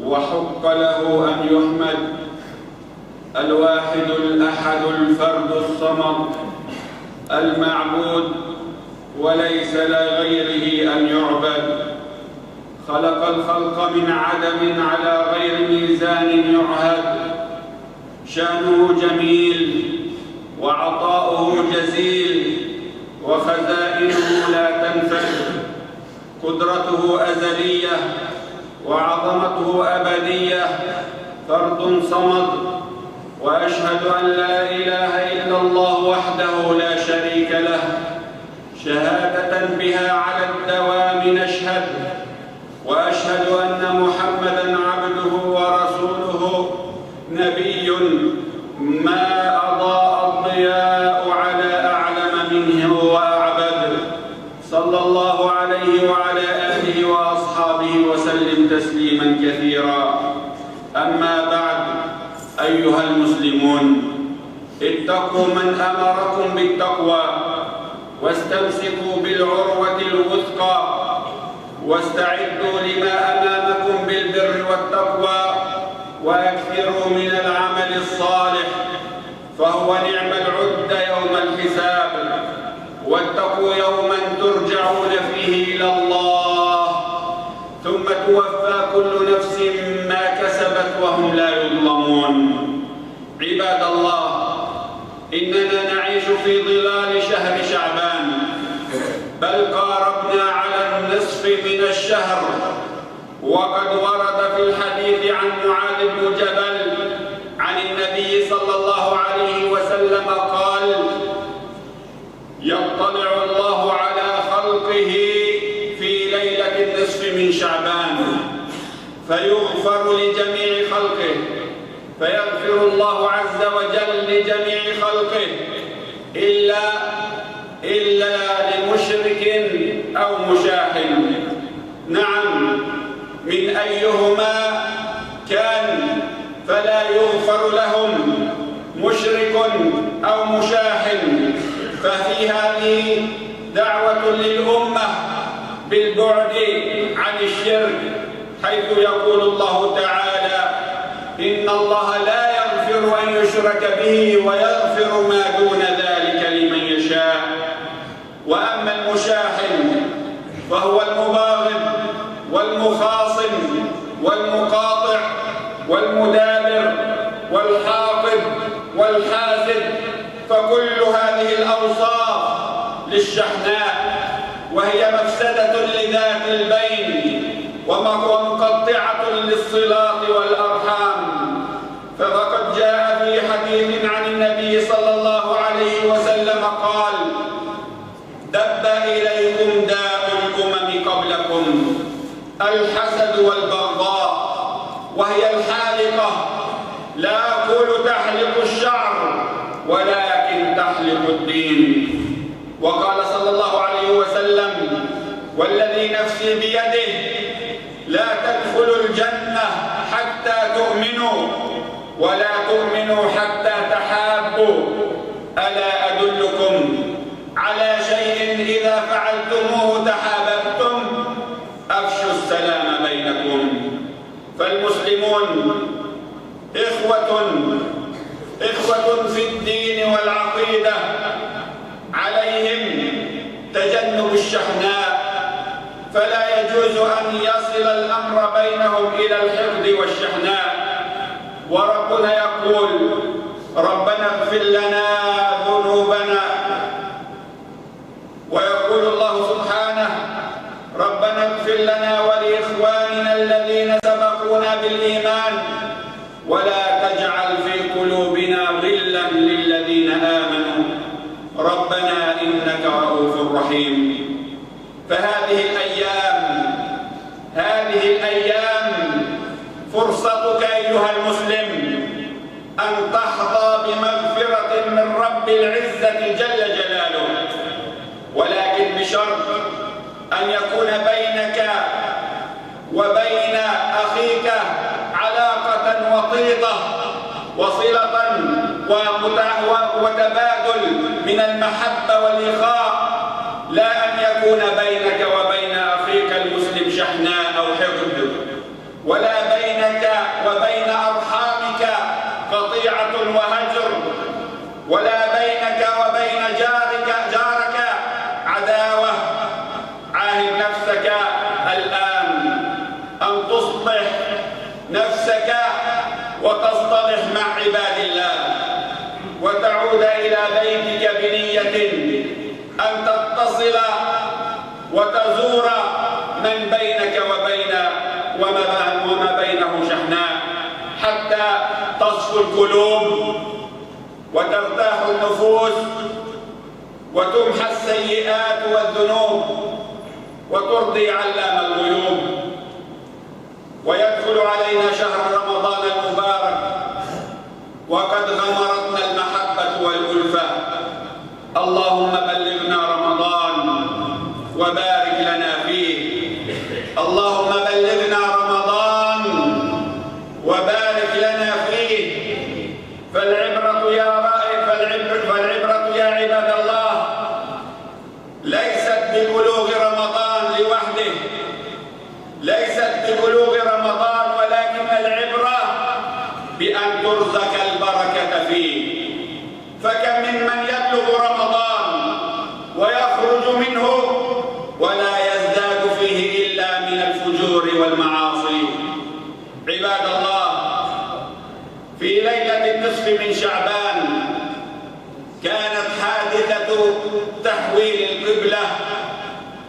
وحق له أن يحمد، الواحد الأحد الفرد الصمد المعبود وليس لغيره أن يعبد. خلق الخلق من عدم على غير ميزان يعهد، شأنه جميل وعطاؤه جزيل وخزائنه لا تنفد، قدرته أزلية وعظمته أبدية، فرد صمد. وأشهد أن لا إله إلا الله وحده لا شريك له، شهادة بها على الدوام نشهد. وأشهد أن محمدًا عبده ورسوله، نبي ما أضاء الضياء على أعلم منه وأعبد، صلى الله عليه وعلى آله وأصحابه وسلم تسليمًا كثيرا. أما بعد، أيها المسلمون، اتقوا من أمركم بالتقوى، واستمسكوا بالعروة الوثقى، واستعدوا لما أمامكم بالبر والتقوى، وأكثروا من العمل الصالح، فهو نعم العد يوم الحساب. واتقوا يوما ترجعون فيه إلى الله، ثم توفى كل نفس ما كسبت وهم لا يظلمون. عباد الله، إننا نعيش في ظلال شهر شعبان، بل قاربنا على النصف من الشهر. وقد ورد في الحديث عن معاذ بن جبل عن النبي صلى الله عليه وسلم قال: يطلع الله على خلقه في ليلة النصف من شعبان فيغفر لجميع خلقه، فيغفر الله عز وجل لجميع خلقه إلا لمشرك أو مشاحن. نعم، من أيهما كان فلا يغفر لهم، مشرك أو مشاحن. ففي هذه دعوة للأمة بالبعد عن الشرك، حيث يقول الله تعالى: إن الله لا يغفر أن يشرك به ويغفر ما دون ذلك لمن يشاء. وأما المشاحن فهو المباغض والمخاصم والمقاطع والمدابر والحاقد والحاسد، فكل هذه الأوصاف للشحناء، وهي مفسدة لذات البين ومقطعة للصلات والأرحام. فقد جاء في حديث عن النبي صلى الله عليه وسلم قال: دب إليكم داء الأمم قبلكم، الحسد والبغضاء، وهي الحالقة، لا أقول تحلق الشعر ولكن تحلق الدين. وقال صلى الله عليه وسلم: والذي نفسي بيده لا تدخلوا الجنة حتى تؤمنوا، ولا تؤمنوا حتى تحابوا. ألا أدلكم على شيء إذا فعلتموه تحاببتم؟ أفشوا السلام بينكم. فالمسلمون إخوة في الدين والعقيدة، عليهم تجنب الشحناء، فلا يجوز أن يصل الأمر بينهم إلى الحقد والشحناء. وربنا يقول: ربنا اغفر لنا ذنوبنا. ويقول الله سبحانه: ربنا اغفر لنا ولإخواننا الذين سبقونا بالإيمان ولا تجعل في قلوبنا غلا للذين آمنوا ربنا إنك رؤوف رحيم. فهذه الأيام فرصتك أيها المسلم أن تحظى بمغفرة من رب العزة جل جلاله، ولكن بشرط أن يكون بينك وبين أخيك علاقة وطيدة وصلة وتبادل من المحبة والإخاء، لا أن يكون بينك وبين أخيك المسلم شحناء أو حقد، ولا بينك وهجر، ولا بينك وبين جارك عداوة. عاهد نفسك الآن أن تصلح نفسك وتصطلح مع عباد الله، وتعود إلى بيتك بنية أن تتصل وتزور من بينك وما بينه شحناء، حتى تصفو القلوب وترتاح النفوس وتمحى السيئات والذنوب وترضي علام الغيوب. ويدخل علينا شهر رمضان المبارك وقد غمرتنا المحبة والألفة. اللهم بلغنا رمضان وبارك لنا فيه. اللهم بلغنا رمضان وبارك لنا فيه. فالعبرة يا عباد الله ليست ببلوغ رمضان لوحده، ليست ببلوغ رمضان، ولكن العبرة بأن ترزق البركة فيه. فكم ممن يبلغ رمضان ويخرج منه ولا يزداد فيه إلا من الفجور والمعاصي. عباد الله، في ليلة النصف من شعبان كانت حادثة تحويل القبلة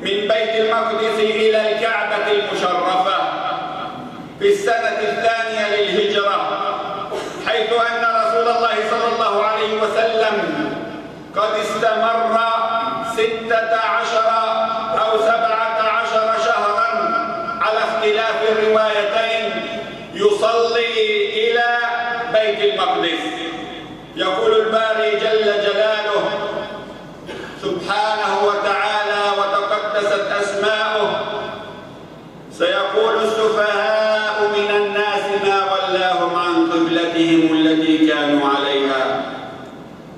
من بيت المقدس إلى الكعبة المشرفة في السنة الثانية للهجرة، حيث أن رسول الله صلى الله عليه وسلم قد استمر 16 أو 17 شهرا على اختلاف الروايتين يصلي إلى بيت المقدس. يقول الباري جل جلاله سبحانه وتعالى وتقدست أسماؤه: سيقول السفهاء من الناس ما ولاهم عن قبلتهم التي كانوا عليها،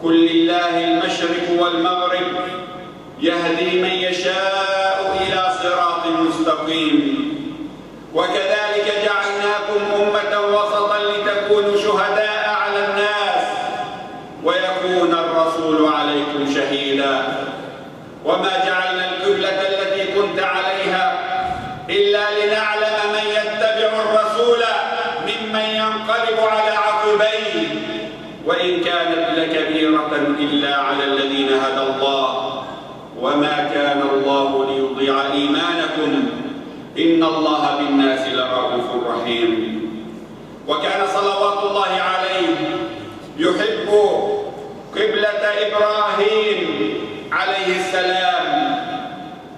قل لله المشرق والمغرب يهدي من يشاء إلى صراط مستقيم. وكذلك جعلناكم أمة وسطا لتكونوا شهداء على الناس ويكون الرسول عليكم شهيدا. وما جعلنا القبلة التي كنت عليها إلا لنعلم من يتبع الرسول ممن ينقلب على عقبيه، وإن كانت لكبيرة إلا على الذين هدى الله، وما كان الله ليضيع إيمانكم إن الله بالناس لرؤوف رحيم. وكان صلوات الله عليه يحب قبلة إبراهيم عليه السلام،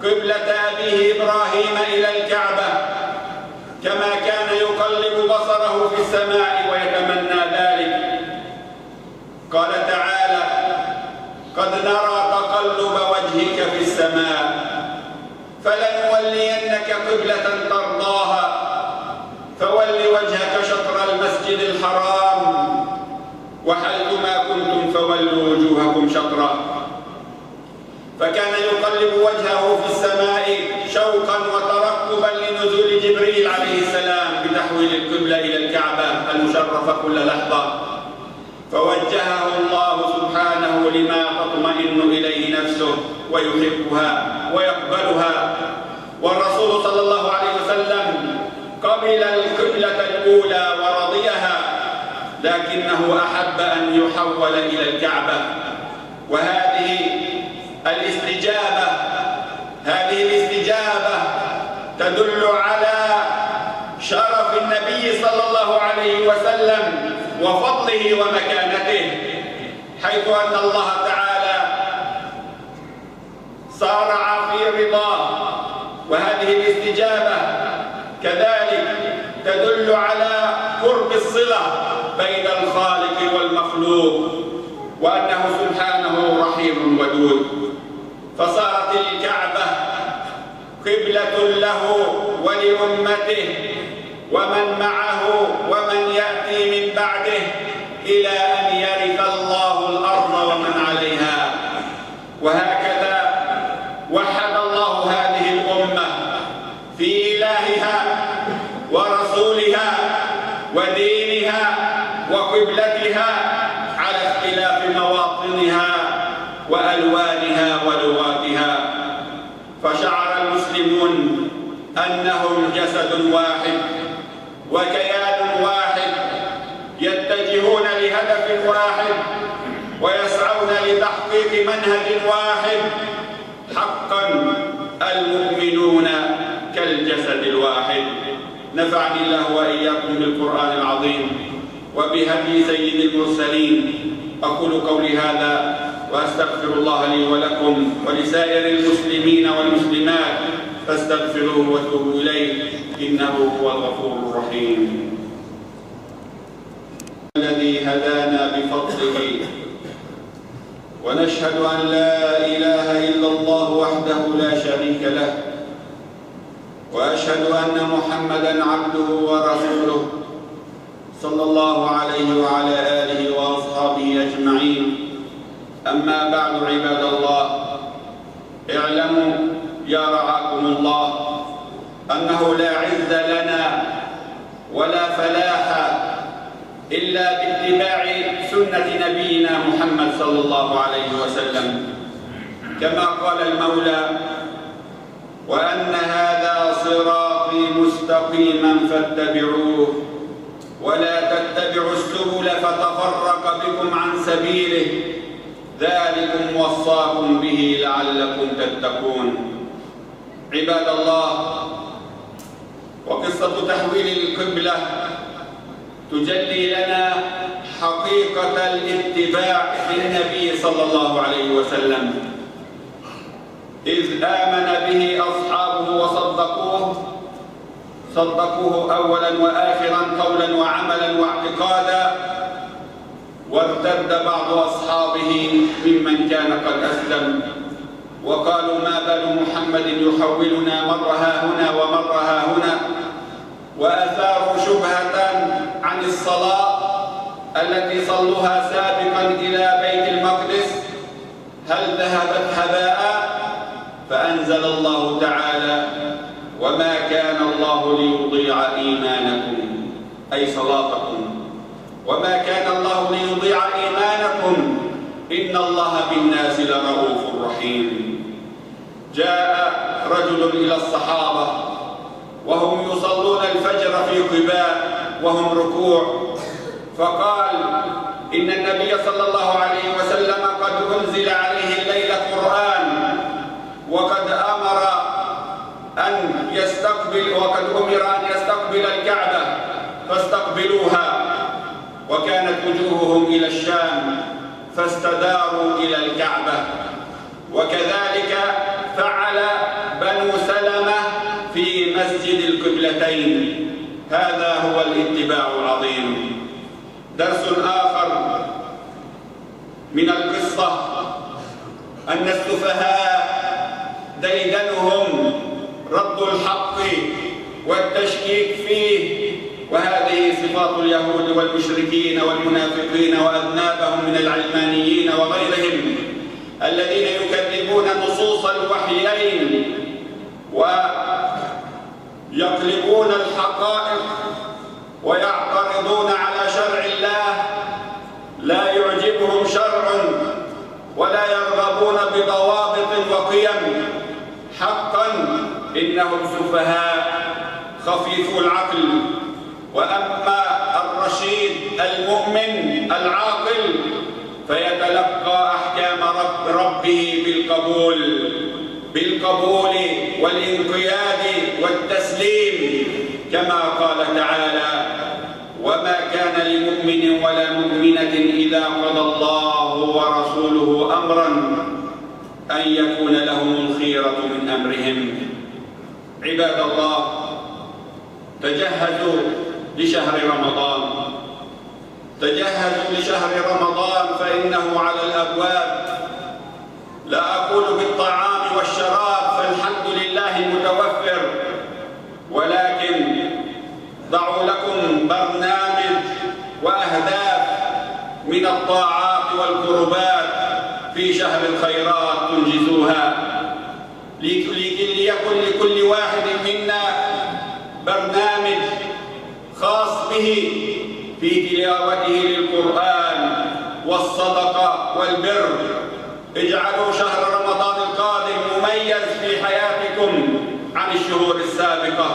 قبلة أبيه إبراهيم إلى الكعبة، كما كان يقلب بصره في السماء ويتمنى ذلك. قال تعالى: قد نرى تقلب وجهك في السماء فلنولينك قبلة ترضاها فول وجهك شطر المسجد الحرام وحيثما كنتم فولوا وجوهكم شطره. فكان يقلب وجهه في السماء شوقا وترقبا لنزول جبريل عليه السلام بتحويل القبلة إلى الكعبة المشرفة كل لحظة، فوجهه الله سبحانه لما تطمئن إليه نفسه ويحبها ويقبلها. والرسول صلى الله عليه وسلم قبل القبلة الأولى ورضيها، لكنه أحب أن يحول إلى الكعبة. وهذه الاستجابة تدل على شرف النبي صلى الله عليه وسلم وفضله ومكانته، حيث أن الله تعالى صارع في رضاه. وهذه الاستجابة كذلك تدل على قرب الصلة بين الخالق والمخلوق، وأنه سبحانه رحيم ودود. فصارت الكعبة قبلة له ولأمته ومن معه ومن يأتي من بعده إلى أن يرث الله الأرض ومن عليها. وهكذا وحد الله هذه الأمة في إلهها ورسولها ودينها وقبلتها جسد واحد وكيان واحد، يتجهون لهدف واحد ويسعون لتحقيق منهج واحد. حقا المؤمنون كالجسد الواحد. نفعني الله وإياكم بالقرآن العظيم وبهدي سيد المرسلين. أقول قولي هذا وأستغفر الله لي ولكم ولسائر المسلمين والمسلمات، فاستغفروه وتوبوا إليه إنه هو الغفور الرحيم. الذي هدانا بفضله، ونشهد أن لا إله إلا الله وحده لا شريك له، وأشهد أن محمدًا عبده ورسوله صلى الله عليه وعلى آله وأصحابه أجمعين. أما بعد، عباد الله، اعلموا يا رعاكم الله أنه لا عز لنا ولا فلاح إلا باتباع سنة نبينا محمد صلى الله عليه وسلم، كما قال المولى: وأن هذا صراطي مستقيما فاتبعوه ولا تتبعوا السبل فتفرق بكم عن سبيله ذلكم وصاكم به لعلكم تتقون. عباد الله، وقصة تحويل القبلة تجلي لنا حقيقة الاتباع للنبي صلى الله عليه وسلم، إذ آمن به أصحابه صدقوه أولا وآخرا، قولا وعملا واعتقادا، وارتد بعض أصحابه ممن كان قد أسلم وقالوا: ما بال محمد يحولنا مرة ها هنا ومرة ها هنا، وأثاروا شبهة عن الصلاة التي صلوها سابقا إلى بيت المقدس هل ذهبت هباء؟ فأنزل الله تعالى: وما كان الله ليضيع إيمانكم، أي صلاتكم، وما كان الله ليضيع إيمانكم إن الله بالناس لرؤوف رحيم. جاء رجل إلى الصحابة وهم يصلون الفجر في قباء وهم ركوع، فقال: إن النبي صلى الله عليه وسلم قد أنزل عليه الليلة قرآن، وقد أمر أن يستقبل الكعبة فاستقبلوها، وكانت وجوههم إلى الشام فاستداروا إلى الكعبة. وكذلك فعل بنو سلمة في مسجد القبلتين. هذا هو الاتباع العظيم. درس آخر من القصة أن السفهاء ديدنهم رد الحق والتشكيك فيه، وهذه صفات اليهود والمشركين والمنافقين وأذنابهم من العلمانيين وغيرهم الذين يكذبون نصوص الوحيين ويقلبون الحقائق ويعترضون على شرع الله، لا يعجبهم شرع ولا يرغبون بضوابط وقيم. حقا إنهم سفهاء خفيفو العقل، وأما الرشيد المؤمن العاقل فيتلقى أحكام ربه بالقبول والانقياد والتسليم، كما قال تعالى: وما كان لمؤمن ولا مؤمنة إذا قضى الله ورسوله أمرا أن يكون لهم الخيرة من أمرهم. عباد الله، تجهزوا لشهر رمضان فإنه على الأبواب. لا أقول بالطعام والشراب فالحمد لله متوفر، ولكن ضعوا لكم برنامج وأهداف من الطاعات والقربات في شهر الخيرات تنجزوها، ليكن لكل واحد منا برنامج خاص به في تلاوته للقرآن والصدقة والبر. اجعلوا شهر رمضان القادم مميز في حياتكم عن الشهور السابقة.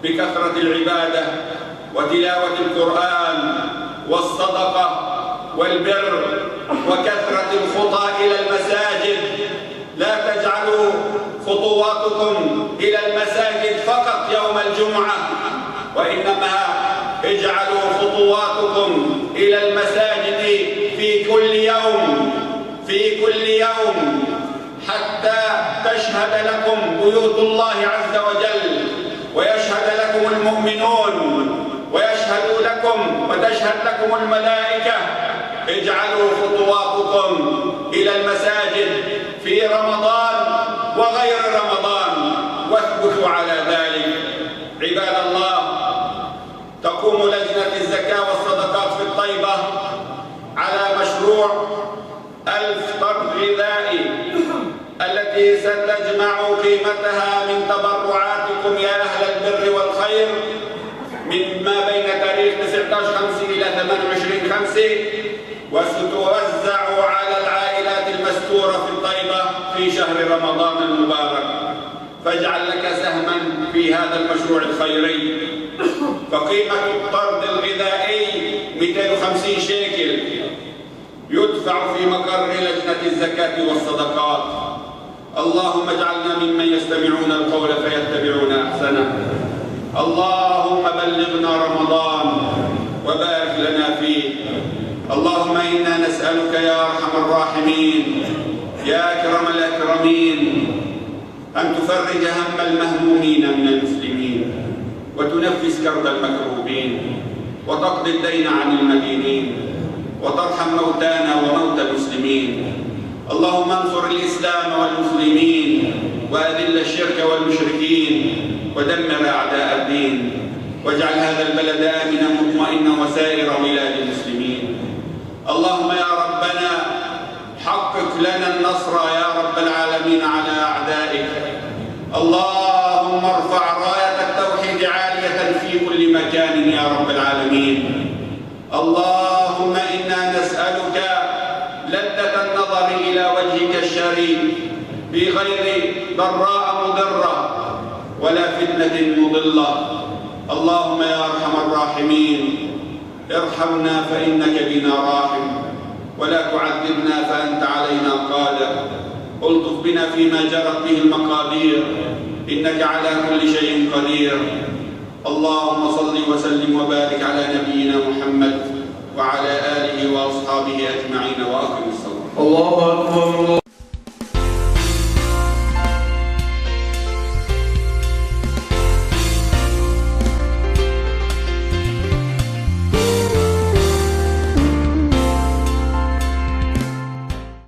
بكثرة العبادة وتلاوة القرآن والصدقة والبر وكثرة الخطى إلى المساجد. لا تجعلوا خطواتكم إلى المساجد فقط يوم الجمعة، وإنما اجعلوا خطواتكم إلى المساجد في كل يوم حتى تشهد لكم بيوت الله عز وجل، ويشهد لكم المؤمنون، ويشهد لكم وتشهد لكم الملائكة. اجعلوا خطواتكم إلى المساجد في رمضان وغير رمضان، واثبتوا على ذلك. عباد الله، تقوم لجنة الزكاة والصدقات في الطيبة على مشروع 1000 طن غذائي التي ستجمع قيمتها من تبرعاتكم يا أهل البر والخير مما بين تاريخ 19/5 إلى 28/5، وستوزع على العائلات المستورة في الطيبة في شهر رمضان المبارك. فاجعل لك سهما في هذا المشروع الخيري. فقيمة الطرد الغذائي 250 شيكل يدفع في مقر لجنة الزكاة والصدقات. اللهم اجعلنا ممن يستمعون القول فيتبعون أحسنه. اللهم بلغنا رمضان وبارك لنا فيه. اللهم إنا نسألك يا أرحم الراحمين يا أكرم الأكرمين أن تفرج هم المهمومين من المسلمين، وتنفس كرب المكروبين، وتقضي الدين عن المدينين، وترحم موتانا وموتى المسلمين. اللهم انصر الإسلام والمسلمين، وأذل الشرك والمشركين، ودمر أعداء الدين، واجعل هذا البلد آمنا مطمئنا وسائر بلاد المسلمين. اللهم يا ربنا حقق لنا النصر يا رب العالمين على أعدائك. اللهم ارفع راية التوحيد عالية في كل مكان يا رب العالمين. اللهم إنا نسألك لذة النظر إلى وجهك الشريف بغير ضراء مضرة ولا فتنة مضلة. اللهم يا أرحم الراحمين ارحمنا فإنك بنا راحم، ولا تعذبنا فأنت علينا قادر. الطف بنا فيما جرت به المقادير، إنك على كل شيء قدير. اللهم صل وسلم وبارك على نبينا محمد وعلى آله وأصحابه أجمعين، وأقم الصلاة. الله أكبر.